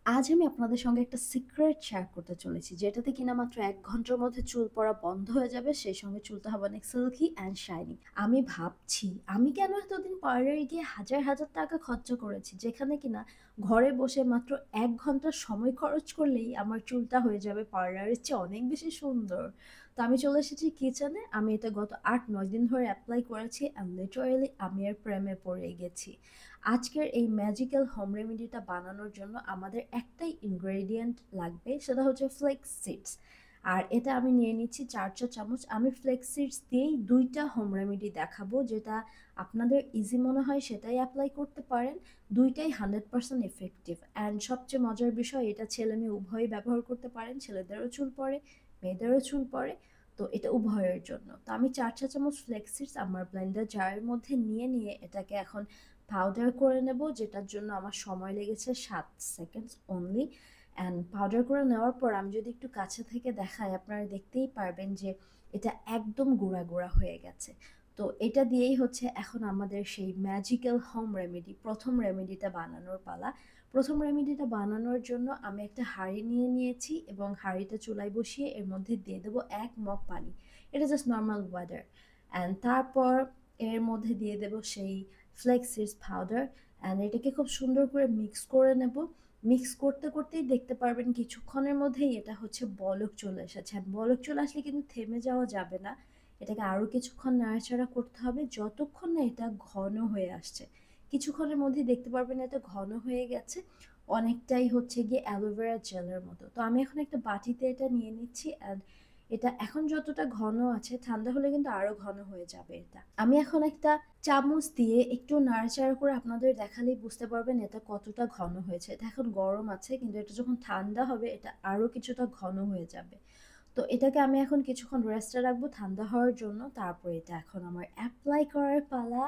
আজ আমি আপনাদের সঙ্গে একটা সিক্রেট শেয়ার করতে চলেছি, যেটাতে কিনা মাত্র ১ ঘন্টার মধ্যে চুল পড়া বন্ধ হয়ে যাবে। সেই সঙ্গে চুলটা হবে অনেক সিল্কি অ্যান্ড শাইনি। আমি ভাবছি আমি কেন এতদিন পার্লারে গিয়ে হাজার, হাজার টাকা খরচা করেছি, যেখানে কিনা ঘরে বসে মাত্র ১ ঘন্টা সময় খরচ করলেই আমার চুলটা হয়ে যাবে পার্লারের চেয়ে অনেক বেশি সুন্দর। তো আমি চলে এসেছি কিচেনে। আমি এটা গত ৮-৯ দিন ধরে এপ্লাই করেছি অ্যান্ড লিটারেলি আমি এর প্রেমে পড়ে গেছি। আজকের এই ম্যাজিক্যাল হোম রেমেডিটা বানানোর জন্য আমাদের একটাই ইনগ্রেডিয়েন্ট লাগবে, সেটা হচ্ছে ফ্লেক্স সিডস। আর এটা আমি নিয়ে নিচ্ছি ৪ চা চামচ। আমি ফ্লেক্স সিডস দিয়েই ২টা হোম রেমেডি দেখাবো, যেটা আপনাদের ইজি মনে হয় সেটাই অ্যাপ্লাই করতে পারেন। ২টাই 100% এফেক্টিভ অ্যান্ড সবচেয়ে মজার বিষয়, এটা ছেলে মেয়ে উভয়ই ব্যবহার করতে পারেন। ছেলেদেরও চুল পড়ে, মেয়েদেরও চুল পড়ে। তো এটা উভয়ের জন্য। তো আমি ৪ চা চামচ ফ্লেক্স সিডস আমার ব্লেন্ডার জারের মধ্যে নিয়ে এটাকে এখন পাউডার করে নেব, যেটার জন্য আমার সময় লেগেছে 7 সেকেন্ডস অনলি। অ্যান্ড পাউডার করে নেওয়ার পর আমি যদি একটু কাছে থেকে দেখাই, আপনারা দেখতেই পারবেন যে এটা একদম গুঁড়া গুঁড়া হয়ে গেছে। তো এটা দিয়েই হচ্ছে এখন আমাদের সেই ম্যাজিক্যাল হোম রেমেডি, প্রথম রেমেডিটা বানানোর পালা। প্রথম রেমেডিটা বানানোর জন্য আমি একটা হাঁড়ি নিয়ে নিয়েছি এবং হাঁড়িটা চুলায় বসিয়ে এর মধ্যে দিয়ে দেবো ১ মগ পানি। এটা জাস্ট নর্মাল ওয়াটার। অ্যান্ড তারপর এর মধ্যে দিয়ে দেবো সেই ফ্লেক্স সিডস পাউডার অ্যান্ড এটাকে খুব সুন্দর করে মিক্স করে নেব। মিক্স করতে করতেই দেখতে পারবেন কিছুক্ষণের মধ্যেই এটা হচ্ছে বলক চলে এসেছে। আর বলক চলে আসলে কিন্তু থেমে যাওয়া যাবে না, এটাকে আরও কিছুক্ষণ নাড়াচাড়া করতে হবে যতক্ষণ না এটা ঘন হয়ে আসছে। কিছুক্ষণের মধ্যেই দেখতে পারবেন এটা ঘন হয়ে গেছে, অনেকটাই হচ্ছে গিয়ে অ্যালোভেরা জেলের মতো। তো আমি এখন একটা বাটিতে এটা নিয়ে নিচ্ছি অ্যান্ড এটা এখন যতটা ঘন আছে, ঠান্ডা হলে কিন্তু আরো ঘন হয়ে যাবে এটা। আমি এখন একটা চামচ দিয়ে একটু নাড়াচাড়া করে আপনাদের দেখালেই বুঝতে পারবেন এটা কতটা ঘন হয়েছে। এটা এখন গরম আছে, কিন্তু এটা যখন ঠান্ডা হবে এটা আরো কিছুটা ঘন হয়ে যাবে। তো এটাকে আমি এখন কিছুক্ষণ রেস্টে রাখবো ঠান্ডা হওয়ার জন্য। তারপর এটা এখন আমার অ্যাপ্লাই করার পালা।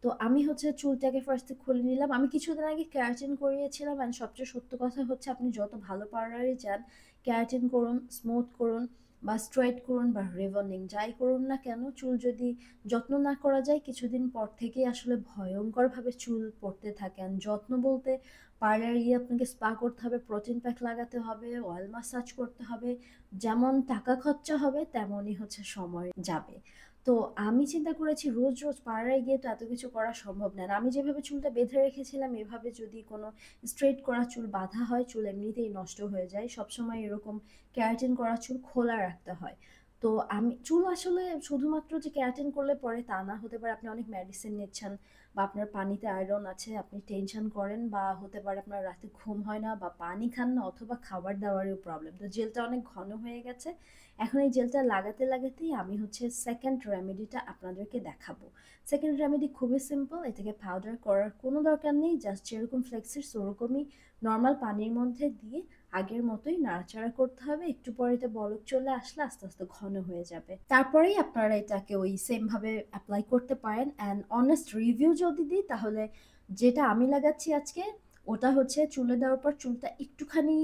তো আমি হচ্ছে চুলটাকে ফার্স্টে খুলে নিলাম। আমি কিছুদিন আগে কেরাটিন করিয়েছিলাম অ্যান্ড সবচেয়ে সত্য কথা হচ্ছে, আপনি যত ভালো পার্লারে যান, কেরাটিন করুন, স্মুথ করুন বা স্ট্রেট করুন বা রিবন্ডিং যাই করুন না কেন, চুল যদি যত্ন না করা যায় কিছুদিন পর থেকেই আসলে ভয়ঙ্করভাবে চুল পড়তে থাকেন। যত্ন বলতে পার্লারে গিয়ে আপনাকে স্পা করতে হবে, প্রোটিন প্যাক লাগাতে হবে, অয়েল মাসাজ করতে হবে। যেমন টাকা খরচা হবে তেমনই হচ্ছে সময় যাবে। তো আমি চিন্তা করেছি রোজ রোজ পাড়ায় গিয়ে তো এত কিছু করা সম্ভব না। আর আমি যেভাবে চুলটা বেঁধে রেখেছিলাম, এভাবে যদি কোনো স্ট্রেট করা চুল বাঁধা হয়, চুল এমনিতেই নষ্ট হয়ে যায়। সবসময় এরকম ক্যারাটিন করা চুল খোলা রাখতে হয়। তো আমি চুল আসলে শুধুমাত্র যে ক্যারাটিন করলে পরে তা না, হতে পারে আপনি অনেক মেডিসিন নিচ্ছেন বা আপনার পানিতে আয়রন আছে, আপনি টেনশন করেন, বা হতে পারে আপনার রাতে ঘুম হয় না বা পানি খান না, অথবা খাবার দাবারেও প্রবলেম। তো জেলটা অনেক ঘন হয়ে গেছে। এখন এই জেলটা লাগাতে লাগাতেই আমি হচ্ছে সেকেন্ড রেমেডিটা আপনাদেরকে দেখাবো। সেকেন্ড রেমেডি খুবই সিম্পল, এটাকে পাউডার করার কোনো দরকার নেই। জাস্ট যেরকম ফ্লেক্সিস ওরকমই নর্মাল পানির মধ্যে দিয়ে আগের মতোই নাড়াচাড়া করতে হবে। একটু পরে এটা বলক চলে আসলে আস্তে আস্তে ঘন হয়ে যাবে। তারপরেই আপনারা এটাকে ওই সেম ভাবে অ্যাপ্লাই করতে পারেন। অ্যান্ড অনেস্ট রিভিউ যদি দিই, তাহলে যেটা আমি লাগাচ্ছি আজকে, ওটা হচ্ছে চুলে দেওয়ার পর চুলটা একটুখানি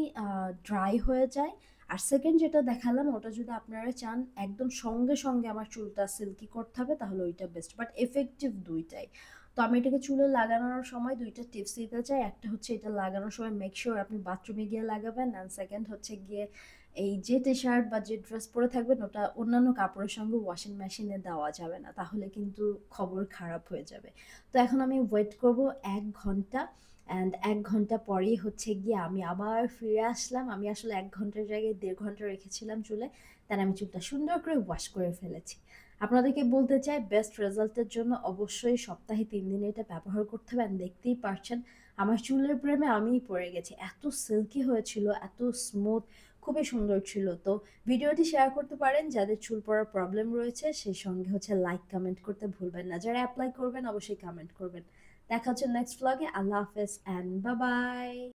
ড্রাই হয়ে যায়। আর সেকেন্ড যেটা দেখালাম, ওটা যদি আপনারা চান একদম সঙ্গে সঙ্গে আমার চুলটা সিল্কি করতে হবে, তাহলে ওইটা বেস্ট, বাট এফেক্টিভ দুইটাই। তো আমি এটাকে চুলে লাগানোর সময় দুইটা টিপস দিতে চাই। একটা হচ্ছে এটা লাগানোর সময় মেক শিওর আপনি বাথরুমে গিয়ে লাগাবেন, অ্যান্ড সেকেন্ড হচ্ছে গিয়ে এই যে টি শার্ট বা যে ড্রেস পরে থাকবেন, ওটা অন্যান্য কাপড়ের সঙ্গে ওয়াশিং মেশিনে দেওয়া যাবে না, তাহলে কিন্তু খবর খারাপ হয়ে যাবে। তো এখন আমি ওয়েট করব 1 ঘন্টা। অ্যান্ড 1 ঘন্টা পরেই হচ্ছে গিয়ে আমি আবার ফিরে আসলাম। আমি আসলে 1 ঘন্টার জায়গায় 1.5 ঘন্টা রেখেছিলাম চুলে। তাই আমি চুলটা সুন্দর করে ওয়াশ করে ফেলেছি। আপনাদেরকে বলতে চাই, বেস্ট রেজাল্টের জন্য অবশ্যই সপ্তাহে 3 দিন এটা ব্যবহার করতে হবে। দেখতেই পারছেন আমার চুলের প্রেমে আমিই পড়ে গেছি। এত সিল্কি হয়েছিল, এত স্মুথ, খুবই সুন্দর ছিল। তো ভিডিওটি শেয়ার করতে পারেন যাদের চুল পড়ার প্রবলেম রয়েছে, সেই সঙ্গে হচ্ছে লাইক কমেন্ট করতে ভুলবেন না। যারা অ্যাপ্লাই করবেন অবশ্যই কমেন্ট করবেন। দেখা হচ্ছে নেক্সট ব্লগে। আল্লাহ হাফেজ অ্যান্ড বাই বাই।